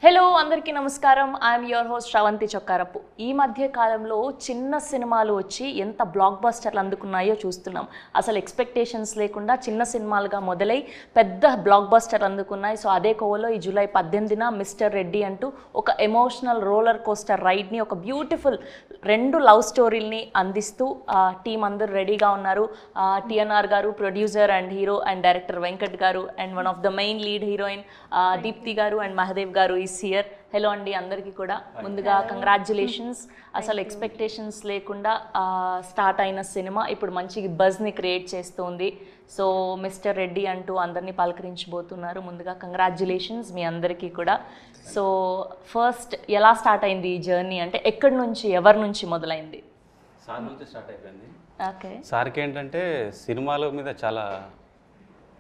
Hello అందరికీ నమస్కారం. I'm your host Sravanthi Chokkarapu. ఈ మధ్య కాలంలో చిన్న సినిమాలు వచ్చి ఎంత బ్లాక్ బస్టర్లు అందుకున్నాయో చూస్తున్నాం. అసలు ఎక్స్పెక్టేషన్స్ లేకుండా చిన్న సినిమాలుగా మొదలై పెద్ద బ్లాక్ బస్టర్ అందుకున్నాయి. సో అదే కోవలో ఈ జూలై 18న మిస్టర్ రెడ్డి అంటూ ఒక ఎమోషనల్ రోలర్ కోస్టర్ రైడ్ని, ఒక బ్యూటిఫుల్ 2 లవ్ స్టోరీల్ని అందిస్తూ టీం అందరూ రెడీగా ఉన్నారు. టిఎన్ఆర్ గారు producer and hero and director Venkat గారు and one of the main lead heroine Deepthi గారు అండ్ మహదేవ్ గారు ఈస్ హియర్. హలో అండి అందరికీ కూడా. ముందుగా కంగ్రాచ్యులేషన్స్. అసలు ఎక్స్పెక్టేషన్స్ లేకుండా స్టార్ట్ అయిన సినిమా ఇప్పుడు మంచి బజ్ని క్రియేట్ చేస్తుంది. సో మిస్టర్ రెడ్డి అంటూ అందరినీ పలకరించబోతున్నారు. ముందుగా కంగ్రాచ్యులేషన్స్ మీ అందరికీ కూడా. సో ఫస్ట్ ఎలా స్టార్ట్ అయింది ఈ జర్నీ, అంటే ఎక్కడి నుంచి ఎవరి నుంచి మొదలైంది? సార్ నుంచి స్టార్ట్ అయిపోయింది. ఓకే. సార్కి ఏంటంటే సినిమాల మీద చాలా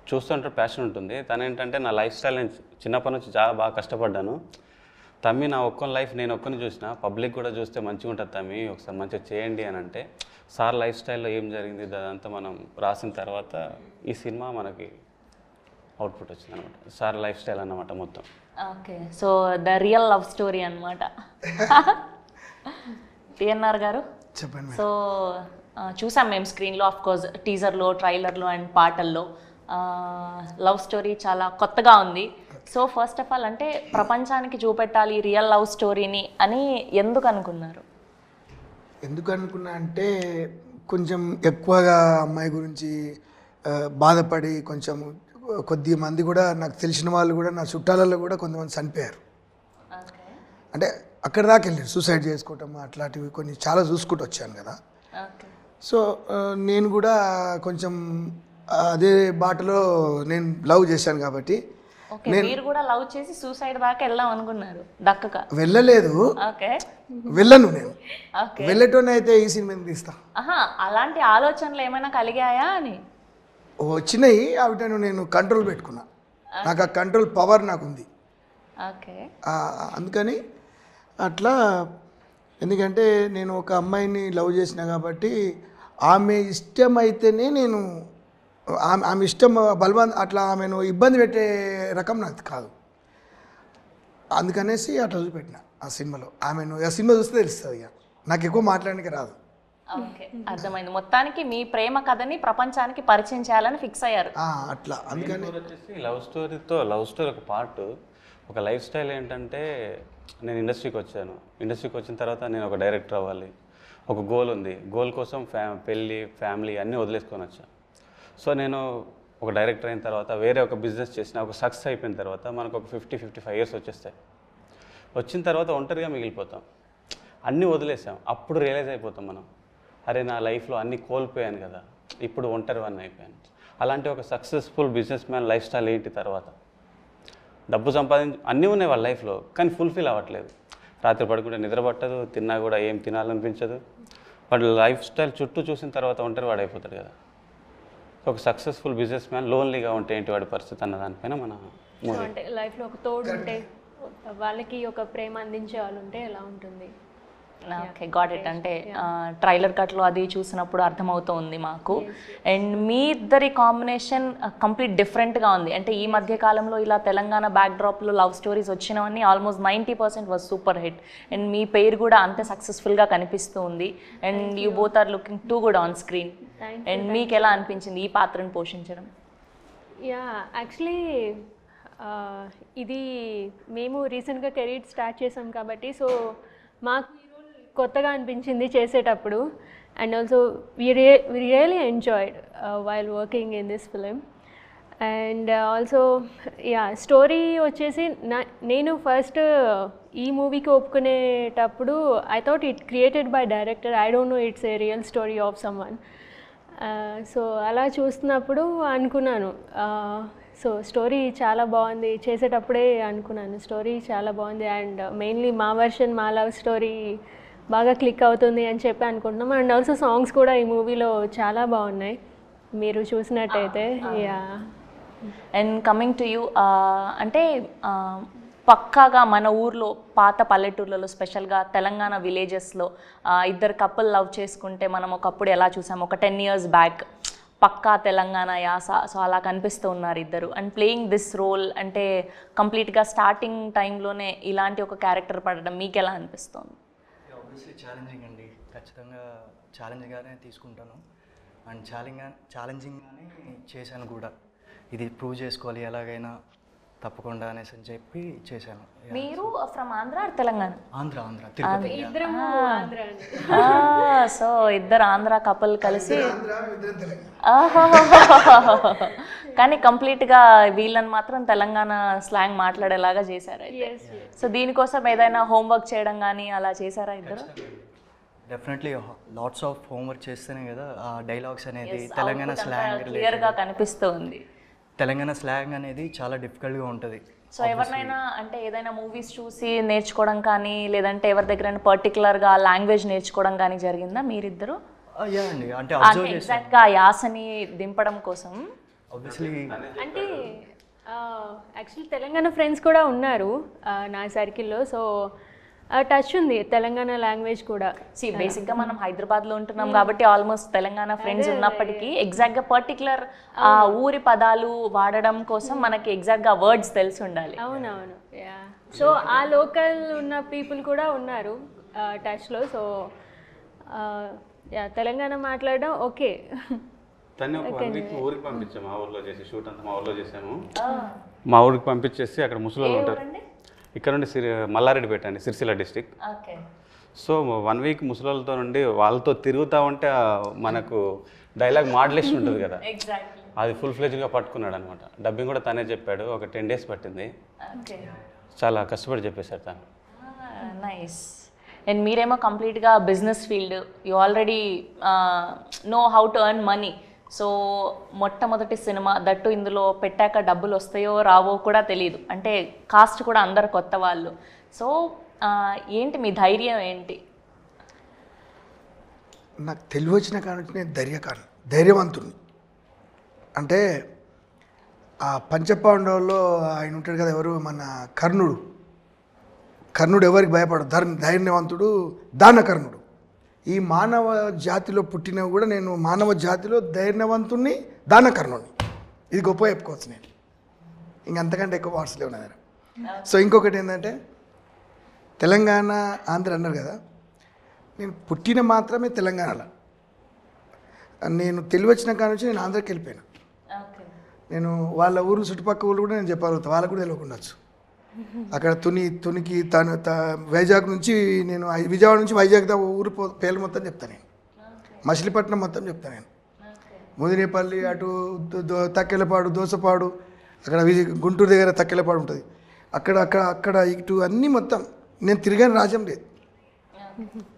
చూస్తుంటే ప్యాషన్ ఉంటుంది. తను ఏంటంటే నా లైఫ్ స్టైల్ నేను చిన్నప్పటి నుంచి చాలా బాగా కష్టపడ్డాను. తమ్మి నా ఒక్కని లైఫ్ నేను ఒక్కని చూసిన, పబ్లిక్ కూడా చూస్తే మంచిగా ఉంటుంది తమ్మి, ఒకసారి మంచిగా చేయండి అని అంటే సార్ లైఫ్ స్టైల్లో ఏం జరిగింది అదంతా మనం రాసిన తర్వాత ఈ సినిమా మనకి అవుట్పుట్ వచ్చింది అనమాట. సార్ లైఫ్ స్టైల్ అన్నమాట మొత్తం. Okay. So the real love story అనమాట. టిఎన్ఆర్ గారు చెప్పండి. సో చూసాం మేము స్క్రీన్లో, ఆఫ్ కోర్స్ టీజర్లో, ట్రైలర్లో అండ్ పాటల్లో లవ్ స్టోరీ చాలా కొత్తగా ఉంది. సో ఫస్ట్ ఆఫ్ ఆల్ అంటే ప్రపంచానికి చూపెట్టాలి రియల్ లవ్ స్టోరీని అని ఎందుకు అనుకున్నారు? ఎందుకు అనుకున్నా అంటే కొంచెం ఎక్కువగా అమ్మాయి గురించి బాధపడి కొంచెం కొద్ది మంది కూడా నాకు తెలిసిన వాళ్ళు కూడా నా చుట్టాలలో కూడా కొంతమంది చనిపోయారు. అంటే అక్కడ దాకా వెళ్ళారు, సూసైడ్ చేసుకోవటం అట్లాంటివి కొన్ని చాలా చూసుకుంటూ వచ్చాను కదా. సో నేను కూడా కొంచెం అదే బాటలో నేను లవ్ చేశాను కాబట్టి మీరు కూడా లవ్ చేసి సూసైడ్ దాకా వెళ్దాం అనుకున్నారు, దక్కక వెళ్ళలేదు. వెళ్ళను నేను, వెళ్ళటోనే అయితే ఈ సినిమా తీస్తా. అలాంటి ఆలోచనలు ఏమైనా కలిగాయా అని? వచ్చినాయి, అవిటను నేను కంట్రోల్ పెట్టుకున్నా. నాకు ఆ కంట్రోల్ పవర్ నాకు ఉంది. అందుకని అట్లా, ఎందుకంటే నేను ఒక అమ్మాయిని లవ్ చేసిన కాబట్టి ఆమె ఇష్టమైతేనే నేను, ఆమె ఇష్టం బలవంత అట్లా ఆమెను ఇబ్బంది పెట్టే రకం నాకు కాదు. అందుకనేసి అట్లా చూపెట్టిన ఆ సినిమాలో. ఆమెను ఆ సినిమా చూస్తే తెలుస్తుంది, ఇక నాకు ఎక్కువ మాట్లాడడానికి రాదు. ఓకే, అర్థమైంది. మొత్తానికి మీ ప్రేమ కథని ప్రపంచానికి పరిచయం చేయాలని ఫిక్స్ అయ్యారు అట్లా. అందుకని వచ్చేసి లవ్ స్టోరీ ఒక పార్ట్. ఒక లైఫ్ స్టైల్ ఏంటంటే నేను ఇండస్ట్రీకి వచ్చాను. ఇండస్ట్రీకి వచ్చిన తర్వాత నేను ఒక డైరెక్టర్ అవ్వాలి, ఒక గోల్ ఉంది. గోల్ కోసం పెళ్ళి, ఫ్యామిలీ అన్నీ వదిలేసుకొని వచ్చాను. సో నేను ఒక డైరెక్టర్ అయిన తర్వాత వేరే ఒక బిజినెస్ చేసిన, ఒక సక్సెస్ అయిపోయిన తర్వాత మనకు ఒక 50-55 ఇయర్స్ వచ్చేస్తాయి. వచ్చిన తర్వాత ఒంటరిగా మిగిలిపోతాం, అన్నీ వదిలేసాం. అప్పుడు రియలైజ్ అయిపోతాం మనం, అరే నా లైఫ్లో అన్నీ కోల్పోయాను కదా, ఇప్పుడు ఒంటరివన్నీ అయిపోయాను. అలాంటి ఒక successful business man life style ఏంటి? తర్వాత డబ్బు అన్నీ ఉన్నాయి వాళ్ళ లైఫ్లో, కానీ ఫుల్ఫిల్ అవ్వట్లేదు. రాత్రి పడుకుంటే నిద్ర పట్టదు, తిన్నా కూడా ఏం తినాలనిపించదు. వాడు లైఫ్ స్టైల్ చుట్టూ చూసిన తర్వాత ఒంటరి వాడు అయిపోతాడు కదా. ఒక సక్సెస్ఫుల్ బిజినెస్ మ్యాన్ లోన్లీగా ఉంటే ఏంటి వాడి పరిస్థితి అన్న దానిపైన మన మూవీ. అంటే లైఫ్లో ఒక తోడు ఉంటే, వాళ్ళకి ఒక ప్రేమ అందించే వాళ్ళు ఉంటే ఎలా ఉంటుంది? Okay, got it. అంటే ట్రైలర్ కట్లో అది చూసినప్పుడు అర్థమవుతోంది మాకు. అండ్ మీ ఇద్దరి కాంబినేషన్ కంప్లీట్ డిఫరెంట్గా ఉంది. అంటే ఈ మధ్య కాలంలో ఇలా తెలంగాణ బ్యాక్డ్రాప్లో లవ్ స్టోరీస్ వచ్చినవన్నీ almost 90% was super hit. And మీ పేరు కూడా అంతే సక్సెస్ఫుల్గా కనిపిస్తూ ఉంది. And you both are looking too good on screen. And మీకు ఎలా అనిపించింది ఈ పాత్రను పోషించడం? యాక్చువల్లీ ఇది మేము రీసెంట్గా కెరీర్ స్టార్ట్ చేసాం కాబట్టి, సో మాకు కొత్తగా అనిపించింది చేసేటప్పుడు. And also we really enjoyed while working in this film. And also story వచ్చేసి నేను ఫస్ట్ ఈ మూవీకి ఒప్పుకునేటప్పుడు I thought it created by director, I don't know it's a real story of someone. So అలా చూస్తున్నప్పుడు అనుకున్నాను, సో స్టోరీ చాలా బాగుంది. చేసేటప్పుడే అనుకున్నాను స్టోరీ చాలా బాగుంది, అండ్ మెయిన్లీ మా వర్షన్, మా లవ్ స్టోరీ బాగా క్లిక్ అవుతుంది అని చెప్పి అనుకుంటున్నాం. అండ్ ఆల్సో సాంగ్స్ కూడా ఈ మూవీలో చాలా బాగున్నాయి, మీరు చూసినట్టయితే. అండ్ కమింగ్ టు యూ, అంటే పక్కాగా మన ఊర్లో పాత పల్లెటూర్లలో, స్పెషల్గా తెలంగాణ విలేజెస్లో ఇద్దరు కపుల్ లవ్ చేసుకుంటే మనం ఒకప్పుడు ఎలా చూసాము, ఒక 10 years బ్యాక్ పక్కా తెలంగాణ యాస, సో అలా కనిపిస్తూ ఉన్నారు ఇద్దరు. అండ్ ప్లేయింగ్ దిస్ రోల్ అంటే కంప్లీట్గా స్టార్టింగ్ టైంలోనే ఇలాంటి ఒక క్యారెక్టర్ పడడం మీకు ఎలా అనిపిస్తుంది? ఆబ్వియస్లీ ఛాలెంజింగ్ అండి, ఖచ్చితంగా ఛాలెంజ్గానే తీసుకుంటాను. అండ్ ఛాలెంజింగ్గానే చేశాను కూడా. ఇది ప్రూవ్ చేసుకోవాలి ఎలాగైనా తప్పకుండా అనేసి అని చెప్పి చేశాను. మీరు ఫ్రమ్ ఆంధ్ర ఆర్ తెలంగాణ? ఆంధ్ర తిరుపతి. ఇద్దరము ఆంధ్ర అండి. సో ఇద్దరు ఆంధ్ర కపుల్ కలిసి కానీ కంప్లీట్గా వీళ్ళని మాత్రం తెలంగాణ స్లాంగ్ మాట్లాడేలాగా చేశారు. సో దీనికోసం ఏదైనా హోంవర్క్ చేయడం కానీ అలా చేశారా ఇద్దరు? డెఫినెట్లీ లాట్స్ ఆఫ్ హోంవర్క్ చేస్తేనే కదా ఆ డైలాగ్స్ అనేది తెలంగాణ స్లాంగ్ క్లియర్గా కనిపిస్తుంది. తెలంగాణ స్లాంగ్ అనేది చాలా డిఫికల్ట్గా ఉంటుంది. సో ఎవరినైనా అంటే ఏదైనా మూవీస్ చూసి నేర్చుకోవడం కానీ లేదంటే ఎవరి దగ్గర పర్టికులర్గా లాంగ్వేజ్ నేర్చుకోవడం కానీ జరిగిందా మీరిద్దరు? యా అండి, అంటే ఎగ్జాక్ట్గా యాసని దింపడం కోసం. ఆబ్వియస్లీ అంటే యాక్చువల్లీ తెలంగాణ ఫ్రెండ్స్ కూడా ఉన్నారు నా సర్కిల్లో. సో టచ్ ఉంది తెలంగాణ లాంగ్వేజ్ కూడా. బేసిక్గా మనం హైదరాబాద్లో ఉంటున్నాం కాబట్టి ఆల్మోస్ట్ తెలంగాణ ఫ్రెండ్స్ ఉన్నప్పటికీ ఎగ్జాక్ట్గా పర్టికులర్ ఆ ఊరి పదాలు వాడడం కోసం మనకి ఎగ్జాక్ట్గా వర్డ్స్ తెలిసి ఉండాలి. అవునవును, యా. సో ఆ లోకల్ ఉన్న పీపుల్ కూడా ఉన్నారు టచ్లో. సో యా, తెలంగాణ మాట్లాడడం ఓకే. తను ఒక 1 వీక్ ఊరికి పంపించాము, మా ఊర్లో చేసి షూట్ అంతా మా ఊర్లో చేసాము. మా ఊరికి పంపించేసి అక్కడ ముసలోళ్ళు ఉంటారు, ఇక్కడ నుండి మల్లారెడ్డిపేట అండి, సిరిసిల్ల డిస్టిక్. సో 1 వీక్ ముసలోళ్ళతో నుండి వాళ్ళతో తిరుగుతూ ఉంటే మనకు డైలాగ్ మాడ్యులేషన్ ఉంటుంది కదా, అది ఫుల్ ఫ్లెజ్గా పట్టుకున్నాడు అనమాట. డబ్బింగ్ కూడా తనే చెప్పాడు, ఒక 10 days పట్టింది. చాలా కష్టపడి చెప్పేశారు తను. నైస్. అండ్ మీరేమో కంప్లీట్గా business field, you already know how to earn money. So మొట్టమొదటి సినిమా దట్టు ఇందులో పెట్టాక డబ్బులు వస్తాయో రావో కూడా తెలియదు, అంటే కాస్ట్ కూడా అందరు కొత్త వాళ్ళు. సో ఏంటి మీ ధైర్యం ఏంటి? నాకు తెలివి వచ్చిన కానుంచి నేను ధైర్యవంతుని. అంటే ఆ పంచపాండవుల్లో ఆయన ఉంటాడు కదా, ఎవరు మన కర్ణుడు ఎవరికి భయపడు, ధైర్యవంతుడు దానకర్ణుడు. ఈ మానవ జాతిలో పుట్టినవి కూడా నేను మానవ జాతిలో ధైర్యవంతుణ్ణి, దానకర్ణుడిని. ఇది గొప్ప చెప్పుకోవచ్చు నేను, ఇంకంతకంటే ఎక్కువ వాట్స్ లేవు నా దగ్గర. సో ఇంకొకటి ఏంటంటే తెలంగాణ ఆంధ్ర అన్నారు కదా, నేను పుట్టిన మాత్రమే తెలంగాణలో. నేను తెలివి వచ్చిన కాడ నుంచి నేను ఆంధ్రాకి వెళ్ళిపోయాను. నేను వాళ్ళ ఊరు చుట్టుపక్కల ఊళ్ళు కూడా నేను చెప్పగలుగుతాను, వాళ్ళకు కూడా తెలియకుండొచ్చు. అక్కడ తునికి వైజాగ్ నుంచి నేను విజయవాడ నుంచి వైజాగ్ దా ఊరు పేర్లు మొత్తం చెప్తాను నేను, మచిలీపట్నం మొత్తం చెప్తాను నేను, ముదినేపల్లి అటు తక్కెలపాడు, దోసపాడు, అక్కడ గుంటూరు దగ్గర తక్కెలపాడు ఉంటుంది, అక్కడ ఇటు అన్నీ మొత్తం నేను తిరిగాను. రాజ్యం లేదు,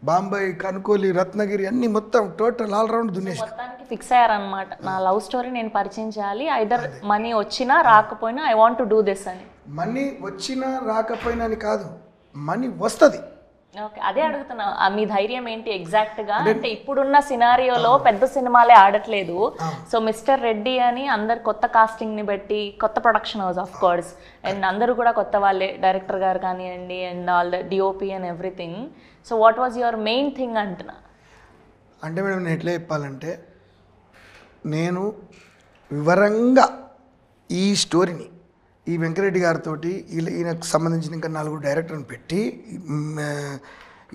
బాంబాయి, కనుకోలి, రత్నగిరి అన్నీ మొత్తం టోటల్ ఆల్ రౌండ్ దున్నేసి ఫిక్స్ అయ్యారనమాట. నా లవ్ స్టోరీ నేను పరిచయం చేయాలి, ఐదర్ మనీ వచ్చినా రాకపోయినా I want to do this అని. మనీ వచ్చినా రాకపోయినా అని కాదు, మనీ వస్తుంది. ఓకే, అదే అడుగుతున్నా, మీ ధైర్యం ఏంటి ఎగ్జాక్ట్గా? అంటే ఇప్పుడున్న సినారియోలో పెద్ద సినిమాలే ఆడట్లేదు. సో మిస్టర్ రెడ్డి అని అందరు కొత్త కాస్టింగ్ని బట్టి, కొత్త production house of course, and అందరూ కూడా కొత్త వాళ్ళే, డైరెక్టర్ గారు కానివ్వండి and all the DOP and everything. So what was your main thing అంటున్నా? అంటే మేడం నేను ఎట్లా చెప్పాలంటే, నేను వివరంగా ఈ స్టోరీని ఈ వెంకరెడ్డి గారితో ఈయనకు సంబంధించిన ఇంకా 4 డైరెక్టర్ని పెట్టి,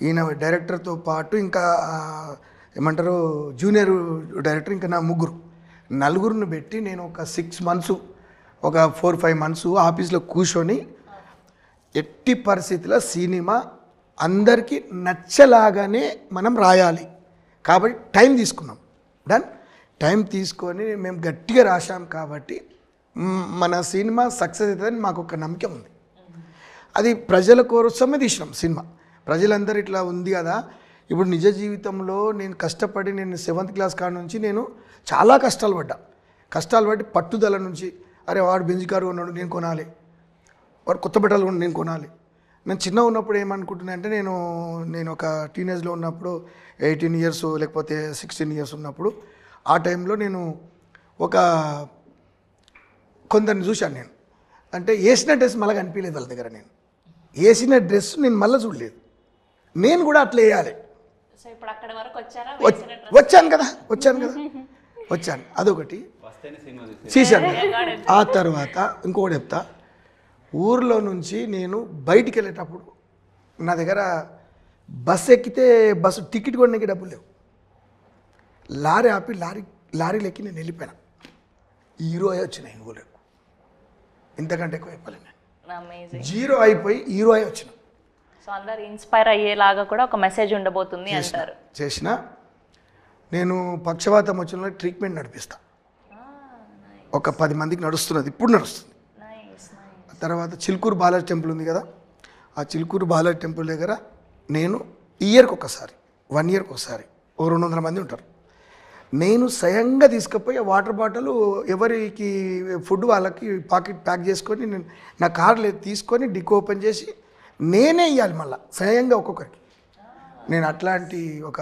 ఈయన డైరెక్టర్తో పాటు ఇంకా ఏమంటారు జూనియర్ డైరెక్టర్ ఇంకా నా 4 పెట్టి నేను ఒక 6 months, ఒక 4-5 months ఆఫీస్లో కూర్చొని ఎట్టి పరిస్థితుల్లో సినిమా అందరికీ నచ్చలాగానే మనం రాయాలి కాబట్టి టైం తీసుకున్నాం. టైం తీసుకొని మేము గట్టిగా రాశాం కాబట్టి మన సినిమా సక్సెస్ అవుతుందని మాకు ఒక నమ్మకం ఉంది. అది ప్రజల కోసమే తీసినాం సినిమా. ప్రజలందరూ ఇట్లా ఉంది కదా, ఇప్పుడు నిజ జీవితంలో నేను కష్టపడి, నేను 7th class కాడ నుంచి నేను చాలా కష్టాలు పడి పట్టుదల నుంచి, అరే వాడు బెంజ్ కారు కొన్నాడు నేను కొనాలి, వాడు కొత్త బట్టలు కొన్నాడు నేను కొనాలి. నేను చిన్న ఉన్నప్పుడు ఏమనుకుంటున్నా అంటే, నేను ఒక టీనేజ్లో ఉన్నప్పుడు 18 years లేకపోతే 16 years ఉన్నప్పుడు, ఆ టైంలో నేను ఒక కొందరిని చూశాను. నేను అంటే వేసిన డ్రెస్ మళ్ళీ కనిపించలేదు వాళ్ళ దగ్గర, నేను వేసిన డ్రెస్ నేను మళ్ళీ చూడలేదు, నేను కూడా అట్లా వేయాలి. సో ఇప్పుడు అక్కడ వరకు వచ్చారా? వచ్చాను కదా. వచ్చాను, అదొకటి వస్తేనే సినిమా చేశాను. ఆ తర్వాత ఇంకొకటి చెప్తా, ఊర్లో నుంచి నేను బయటికి వెళ్ళేటప్పుడు నా దగ్గర బస్సు ఎక్కితే బస్సు టికెట్ కొనడానికి డబ్బులు లేవు. లారీ ఆపి లారీలు ఎక్కి నేను వెళ్ళిపోయాను. హీరో అయి వచ్చినాయి ఇంకోలేకు, ఇంతకంటే ఎక్కువ అయిపోలేదు. అమేజింగ్. జీరో అయిపోయి హీరో అయి వచ్చిన. సో అందరు ఇన్స్పైర్ అయ్యేలాగా కూడా ఒక మెసేజ్ ఉండబోతుంది అంటారు. చేసిన నేను పక్షవాతం వచ్చిన ట్రీట్మెంట్ నడిపిస్తా. ఒక 10 మందికి నడుస్తున్నది, ఇప్పుడు నడుస్తుంది. తర్వాత చిలుకూరు బాలాజీ టెంపుల్ ఉంది కదా, ఆ చిలుకూరు బాలాజీ టెంపుల్ దగ్గర నేను ఇయర్కి ఒకసారి 1 ఇయర్కి ఒకసారి 200 మంది ఉంటారు. నేను స్వయంగా తీసుకుపోయి వాటర్ బాటిల్ ఎవరికి ఫుడ్ వాళ్ళకి పాకెట్ ప్యాక్ చేసుకొని నేను నా కార్లో తీసుకొని డిక్ ఓపెన్ చేసి నేనే ఇవ్వాలి మళ్ళీ స్వయంగా ఒక్కొక్కరికి. నేను అట్లాంటి ఒక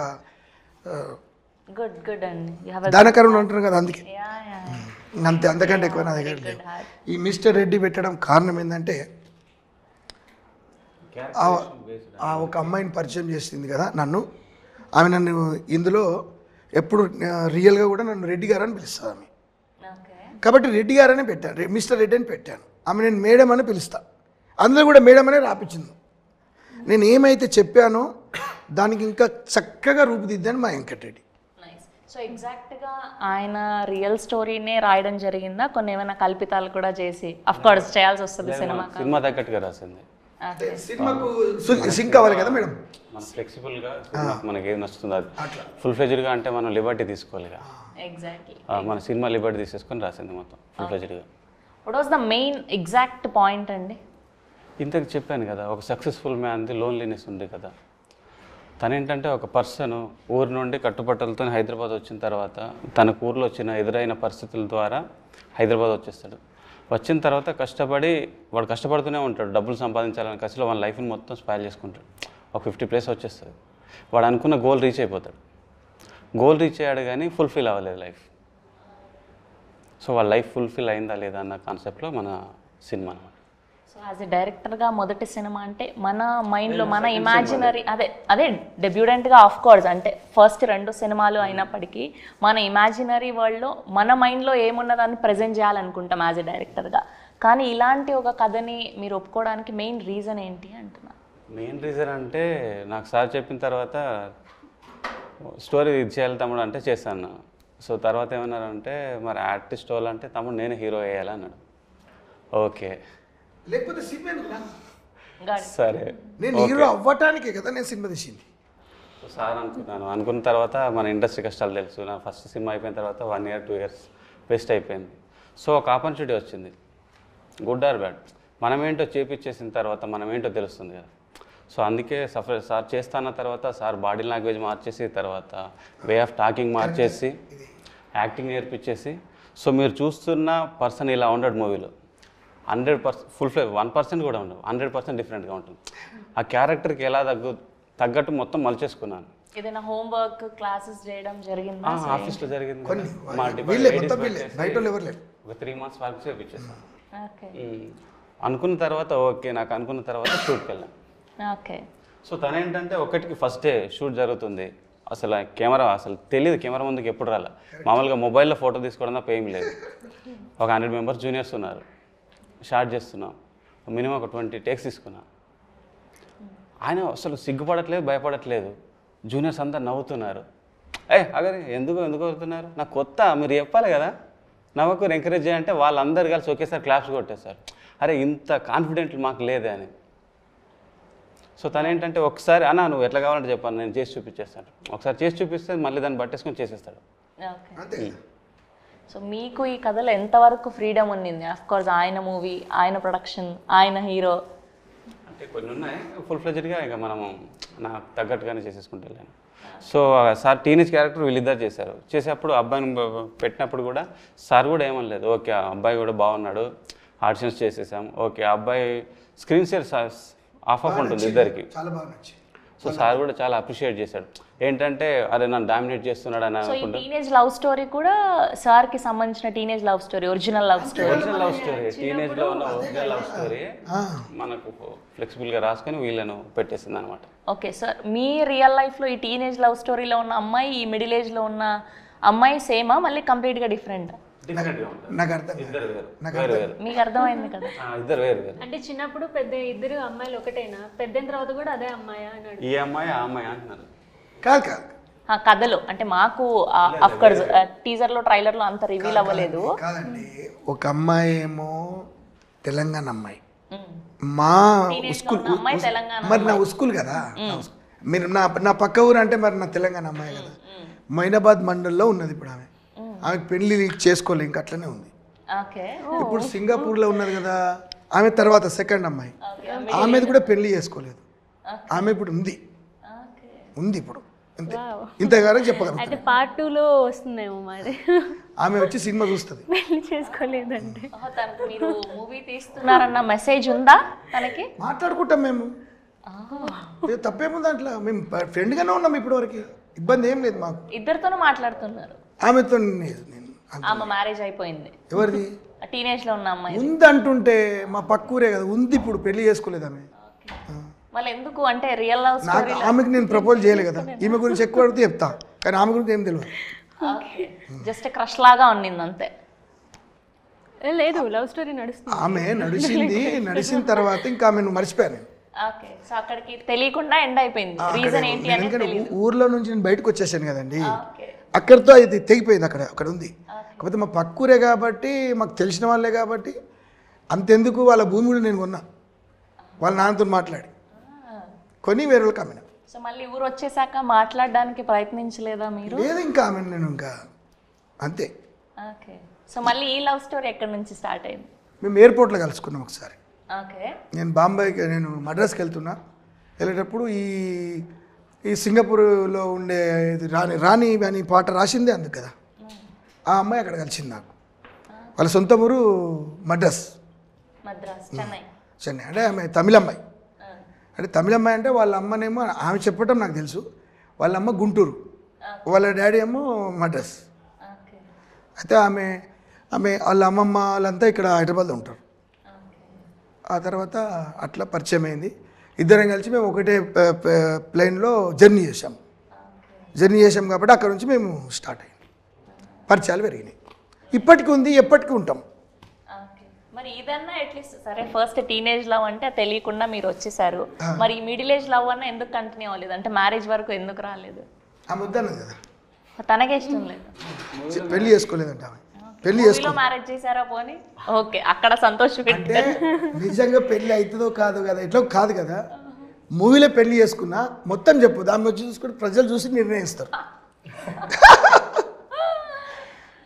గుడ్ అండి. దానకరుణం అంటారు కదా, అందుకే అంతే, అంతకంటే ఎక్కువ నా దగ్గర లేవు. ఈ మిస్టర్ రెడ్డి పెట్టడం కారణం ఏంటంటే ఒక అమ్మాయిని పరిచయం చేసింది కదా నన్ను, ఆమె నన్ను ఇందులో ఎప్పుడు రియల్గా కూడా నన్ను రెడ్డి గారు అని పిలుస్తుంది ఆమె. కాబట్టి రెడ్డి గారనే పెట్టాను, మిస్టర్ రెడ్డి అని పెట్టాను. ఆమె నేను మేడం అని పిలుస్తా, అందులో కూడా మేడం అనే రాపించింది. నేను ఏమైతే చెప్పానో దానికి ఇంకా చక్కగా రూపుదిద్దాను మా వెంకటరెడ్డి. సో ఎగ్జాక్ట్గా ఆయన రియల్ స్టోరీనే రాయడం జరిగిందా, కొన్ని ఏమైనా కల్పితాలు కూడా చేసి అఫ్ కోర్స్ చేయాల్సి వస్తుంది సినిమా తగ్గట్టుగా రాసింది. సినిమాకు సింక్ అవ్వాలి కదా మేడం, మన ఫ్లెక్సిబుల్గా మనకి ఏది నచ్చుతుంది అది ఫుల్ ఫ్లెజ్డ్గా అంటే మనం లిబర్టీ తీసుకోవాలి. ఎగ్జాక్ట్లీ మన సినిమా లిబర్టీ తీసేసుకొని రాసింది మొత్తం ఫుల్ ఫ్లెజ్డ్గా. What was the main exact point అండి? ఇంతకు చెప్పాను కదా, ఒక సక్సెస్ఫుల్ మ్యాన్ది లోన్లీనెస్ ఉంది కదా. తనేంటంటే ఒక పర్సన్ ఊరి నుండి కట్టుబట్టలతో హైదరాబాద్ వచ్చిన తర్వాత తనకు ఊర్లో వచ్చిన ఎదురైన పరిస్థితుల ద్వారా హైదరాబాద్ వచ్చేస్తాడు. వచ్చిన తర్వాత వాడు కష్టపడుతూనే ఉంటాడు, డబ్బులు సంపాదించాలని కసిలో వాళ్ళ లైఫ్ని మొత్తం స్పాయిల్ చేసుకుంటాడు. ఒక 50+ వచ్చేస్తుంది. వాడు అనుకున్న గోల్ రీచ్ అయిపోతాడు. గోల్ రీచ్ అయ్యాడు కానీ ఫుల్ఫిల్ అవ్వలేదు లైఫ్. సో వాళ్ళ లైఫ్ ఫుల్ఫిల్ అయిందా లేదా అన్న కాన్సెప్ట్లో మన సినిమా అనమాట. సో యాజ్ ఎ డైరెక్టర్గా మొదటి సినిమా అంటే మన మైండ్లో మన ఇమాజినరీ అదే డెబ్యూటెంట్గా ఆఫ్ కోర్స్ అంటే ఫస్ట్ 2 సినిమాలు అయినప్పటికీ మన ఇమాజినరీ వరల్డ్లో మన మైండ్లో ఏమున్నదాన్ని ప్రజెంట్ చేయాలనుకుంటాం యాజ్ ఎ డైరెక్టర్గా. కానీ ఇలాంటి ఒక కథని మీరు ఒప్పుకోవడానికి మెయిన్ రీజన్ ఏంటి అంటున్నా? మెయిన్ రీజన్ అంటే నాకు సార్ చెప్పిన తర్వాత స్టోరీ ఇది చేయాలి తమ్ముడు అంటే చేశాను. సో తర్వాత ఏమన్నారంటే మరి ఆర్టిస్ట్ వాళ్ళు అంటే తమ్ముడు నేను హీరో వేయాలి అన్నాడు. ఓకే లేకపోతే సినిమా సరే నేను హీరో అవ్వటానికే కదా నేను సినిమా తీసింది. సార్ అనుకున్న తర్వాత మన ఇండస్ట్రీ కష్టాలు తెలుసు. నా ఫస్ట్ సినిమా అయిపోయిన తర్వాత 1 year 2 years వేస్ట్ అయిపోయింది. సో ఒక ఆపర్చునిటీ వచ్చింది, గుడ్ ఆర్ బ్యాడ్. మనమేంటో చేపించేసిన తర్వాత మనమేంటో తెలుస్తుంది కదా. సో అందుకే సార్ చేస్తాన్న తర్వాత సార్ బాడీ లాంగ్వేజ్ మార్చేసి తర్వాత వే ఆఫ్ టాకింగ్ మార్చేసి యాక్టింగ్ నేర్పించేసి సో మీరు చూస్తున్న పర్సన్ ఇలా ఉండడు మూవీలో 100% ఫుల్ ఫ్లెజ్ 1% కూడా ఉండవు, 100% డిఫరెంట్గా ఉంటుంది. ఆ క్యారెక్టర్కి ఎలా తగ్గట్టు మొత్తం మలిచేసుకున్నాను. ఏదైనా హోంవర్క్ క్లాసెస్ చేయడం జరిగిందా? ఆఫీస్లో జరిగింది. మా ఒక 3 months వర్క్ చేయించేసాను. అనుకున్న తర్వాత ఓకే నాకు అనుకున్న తర్వాత షూట్కి వెళ్ళాను. ఓకే. సో తనేంటంటే ఒకటికి ఫస్ట్ డే షూట్ జరుగుతుంది. అసలు కెమెరా అసలు తెలియదు, కెమెరా ముందుకు ఎప్పుడు రాలే. మామూలుగా మొబైల్లో ఫోటో తీసుకోవడం తప్ప ఏం లేదు. ఒక 100 members జూనియర్స్ ఉన్నారు, షార్ట్ చేస్తున్నాం. మినిమం ఒక 20 takes తీసుకున్నా. ఆయన అసలు సిగ్గుపడట్లేదు, భయపడట్లేదు. జూనియర్స్ అంతా నవ్వుతున్నారు. అగరే ఎందుకు అవుతున్నారు, నాకు కొత్త మీరు చెప్పాలి కదా, నవ్వకు ఎంకరేజ్ చేయాలంటే వాళ్ళందరూ కలిసి ఒకేసారి క్లాప్స్ కొట్టేశారు. అరే ఇంత కాన్ఫిడెంట్ మాకు లేదే అని. సో తనేంటంటే ఒకసారి అన్నా నువ్వు ఎట్లా కావాలంటే చెప్పాను, నేను చేసి చూపించేస్తాను. ఒకసారి చేసి చూపిస్తే మళ్ళీ దాన్ని పట్టేసుకొని చేసేస్తాడు. సో మీకు ఈ కథలో ఎంతవరకు ఫ్రీడమ్ ఉండింది? కోర్స్ ఆయన మూవీ, ఆయన ప్రొడక్షన్, ఆయన హీరో అంటే కొన్ని ఉన్నాయి ఫుల్ ఫ్లెజ్డ్గా ఇక మనము నాకు తగ్గట్టుగానే చేసేసుకుంటూ వెళ్ళాను. సో సార్ టీనేజ్ క్యారెక్టర్ వీళ్ళిద్దరు చేశారు. చేసేటప్పుడు అబ్బాయిని పెట్టినప్పుడు కూడా సార్ కూడా ఏమనలేదు, ఓకే అబ్బాయి కూడా బాగున్నాడు, ఆడిషన్స్ చేసేసాం, ఓకే అబ్బాయి స్క్రీన్ షేర్ ఆఫ్ ఉంటుంది ఇద్దరికి. సో సార్ కూడా చాలా అప్రిషియేట్ చేశాడు. ఏంటంటే అరే నన్ను డామినేట్ చేస్తున్నాడు అని అనుకుంటా. టీనేజ్ లవ్ స్టోరీ కూడా సార్కి సంబంధించిన teenage love story, original love story. టీనేజ్లో ఉన్న ఒరిజినల్ లవ్ స్టోరీ మనకు ఫ్లెక్సిబుల్గా రాసుకొని వీళ్ళను పెట్టేసింది అనమాట. ఓకే సార్, మీ రియల్ లైఫ్లో ఈ టీనేజ్ లవ్ స్టోరీలో ఉన్న అమ్మాయి ఈ మిడిల్ ఏజ్లో ఉన్న అమ్మాయి సేమా మళ్ళీ కంప్లీట్గా డిఫరెంట్? డిఫరెంట్గా ఉంటుంది. నాకు అర్థం ఇద్దరు వేరు. నాకు వేరు వేరు. మీకు అర్థమైంది కదా? ఇద్దరు వేరు వేరు. అంటే చిన్నప్పుడు పెద్ద ఇద్దరు అమ్మాయిలు ఒకటేనా, పెద్దయిన తర్వాత కూడా అదే అమ్మాయా అన్నాడు. ఈ అమ్మాయి ఆ అమ్మాయి అంటున్నారు. కాదు కాదు ఆ కథలో అంటే మాకు అఫ్కోర్స్ టీజర్లో ట్రైలర్లో అంత రివీల్ అవ్వలేదు. కాదండి, ఒక అమ్మాయి ఏమో తెలంగాణ అమ్మాయి, ఉమ్. మా Teenage లో స్కూల్ ఉన్న అమ్మాయి తెలంగాణ మరి నా స్కూల్ కదా, మీరు నా పక్క ఊరు అంటే మరి నా తెలంగాణ అమ్మాయి కదా. మైనాబాద్ మండల్లో ఉన్నది ఇప్పుడు ఆమె. ఆమె పెళ్లి చేసుకోలే, ఇంకా అట్లనే ఉంది. ఓకే. ఇప్పుడు సింగపూర్లో ఉన్నది కదా ఆమె, తర్వాత సెకండ్ అమ్మాయి. ఆమెది కూడా పెళ్లి చేసుకోలేదు, ఆమె ఇప్పుడు ఉంది ఓకే. ఉంది ఇప్పుడు అంతే. ఇంతగానే చెప్పగలను. అయితే పార్ట్ 2లో వస్తుందేమో మరి. ఆమె వచ్చి సినిమా చూస్తుంది. పెళ్లి చేసుకోలేదంటే తనకు మీరు మూవీ తీస్తున్నారన్న మెసేజ్ ఉందా తనకి? మాట్లాడుకుంటాం మేము, తప్పేముంది దాంట్లో. మేము ఫ్రెండ్గానే ఉన్నాం ఇప్పటి వరకు, ఇబ్బంది ఏం లేదు మాకు. ఇద్దరితోనూ మాట్లాడుతున్నారు. ఆమెతో నేను ఆమె మ్యారేజ్ అయిపోయింది. ఎవరిది టీనేజ్ లో ఉన్న అమ్మాయి ఉంది అంటుంటే మా పక్కూరే కదా ఉంది, ఇప్పుడు పెళ్లి చేసుకోలేదు ఆమె. మళ్ళీ ఎందుకు అంటే రియల్ లవ్ నాకు స్టోరీ? ఆమెకి నేను ప్రపోజ్ చేయలేదు కదా, ఈమె గురించి ఎక్కువ అడిగితే చెప్తా, కానీ ఆమె గురించి ఏం తెలియదు. జస్ట్ క్రష్ లాగా ఉండింది అంతే. లేదు, లవ్ స్టోరీ నడుస్తుంది. ఆమె నడిచిన తర్వాత ఇంకా ఆమెను మర్చిపోయాను. ఓకే. సో అక్కడికి తెలియకుండా ఎండ్ అయిపోయింది. రీజన్ ఏంటి అనేది ఎందుకంటే తెలియదు. ఊర్లో నుంచి నేను బయటకు వచ్చేసాను కదండి, ఓకే. అక్కడితో అది తెగిపోయింది. అక్కడ ఉంది. కాకపోతే మా పక్కూరే కాబట్టి, మాకు తెలిసిన వాళ్ళే కాబట్టి, అంతెందుకు వాళ్ళ భూమి కూడా నేను కొన్నా, వాళ్ళ నాన్నతో మాట్లాడి కొని వేరే వాళ్ళకి అమ్మిన. సో మళ్ళీ ఊరు వచ్చేసాక మాట్లాడడానికి ప్రయత్నించలేదా మీరు? లేదు, ఇంకా ఆమె నేను ఇంకా అంతే. ఓకే. సో మళ్ళీ ఈ లవ్ స్టోరీ ఎక్కడి నుంచి స్టార్ట్ అయింది? మేము ఎయిర్పోర్ట్లో కలుసుకున్నాం ఒకసారి. ఓకే. నేను మద్రాస్కి వెళ్ళేటప్పుడు ఈ సింగపూర్లో ఉండే రాణి అని పాట రాసిందే అందుకు కదా, ఆ అమ్మాయి అక్కడ కలిసింది నాకు. వాళ్ళ సొంత ఊరు మద్రాస్, చెన్నై. అంటే ఆమె తమిళమ్మాయి. అంటే తమిళమ్మాయి అంటే వాళ్ళ అమ్మనేమో, ఆమె చెప్పటం నాకు తెలుసు, వాళ్ళ అమ్మ గుంటూరు, వాళ్ళ డాడీ ఏమో మద్రాస్. అయితే ఆమె వాళ్ళ అమ్మమ్మ వాళ్ళంతా ఇక్కడ హైదరాబాద్లో ఉంటారు. ఆ తర్వాత అట్లా పరిచయం అయింది. ఇద్దరం కలిసి మేము ఒకటే ప్లేన్లో జర్నీ చేసాం కాబట్టి అక్కడ నుంచి మేము స్టార్ట్ అయ్యాం, పరిచయాలు పెరిగినాయి. ఇప్పటికీ ఉంది, ఎప్పటికీ ఉంటాం. మరి ఇదన్నా అట్లీస్ట్ సరే, ఫస్ట్ టీనేజ్ లవ్ అంటే తెలియకుండా మీరు వచ్చేసారు, మరి మిడిల్ ఏజ్ లవ్ అన్నా ఎందుకు కంటిన్యూ అవ్వలేదు? అంటే మ్యారేజ్ వరకు ఎందుకు రాలేదు? ఆమె వద్దన్నది కదా, తనకే ఇష్టం లేదు, పెళ్లి చేసుకోలేదంట ఆమె. పెళ్లి మ్యారేజ్ చేశారా పోనీ? ఓకే, అక్కడ సంతోషం. అంటే నిజంగా పెళ్లి అవుతుందో కాదు కదా, ఎట్లా కాదు కదా, మూవీలో పెళ్లి చేసుకున్నా మొత్తం చెప్పు, దాన్ని వచ్చి చూసుకుంటే ప్రజలు చూసి నిర్ణయిస్తారు.